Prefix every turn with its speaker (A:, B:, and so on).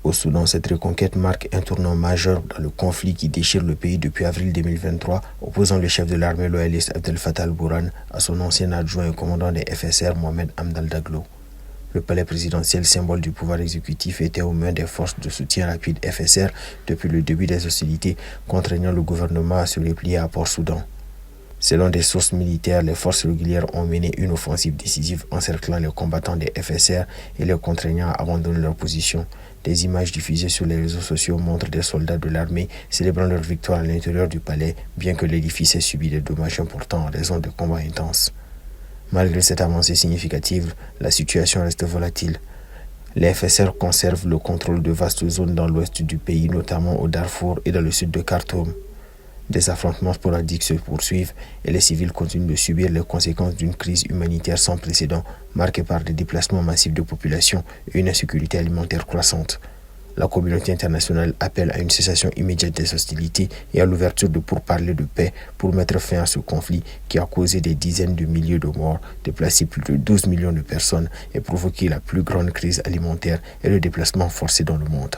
A: Au Soudan, cette reconquête marque un tournant majeur dans le conflit qui déchire le pays depuis avril 2023, opposant le chef de l'armée loyaliste Abdel Fattah al-Burhan à son ancien adjoint et commandant des FSR Mohamed Hamdan Daglo. Le palais présidentiel, symbole du pouvoir exécutif, était aux mains des forces de soutien rapide FSR depuis le début des hostilités, contraignant le gouvernement à se replier à Port-Soudan. Selon des sources militaires, les forces régulières ont mené une offensive décisive encerclant les combattants des FSR et les contraignant à abandonner leur position. Des images diffusées sur les réseaux sociaux montrent des soldats de l'armée célébrant leur victoire à l'intérieur du palais, bien que l'édifice ait subi des dommages importants en raison de combats intenses. Malgré cette avancée significative, la situation reste volatile. Les FSR conservent le contrôle de vastes zones dans l'ouest du pays, notamment au Darfour et dans le sud de Khartoum. Des affrontements sporadiques se poursuivent et les civils continuent de subir les conséquences d'une crise humanitaire sans précédent, marquée par des déplacements massifs de population et une insécurité alimentaire croissante. La communauté internationale appelle à une cessation immédiate des hostilités et à l'ouverture de pourparlers de paix pour mettre fin à ce conflit qui a causé des dizaines de milliers de morts, déplacé plus de 12 millions de personnes et provoqué la plus grande crise alimentaire et le déplacement forcé dans le monde.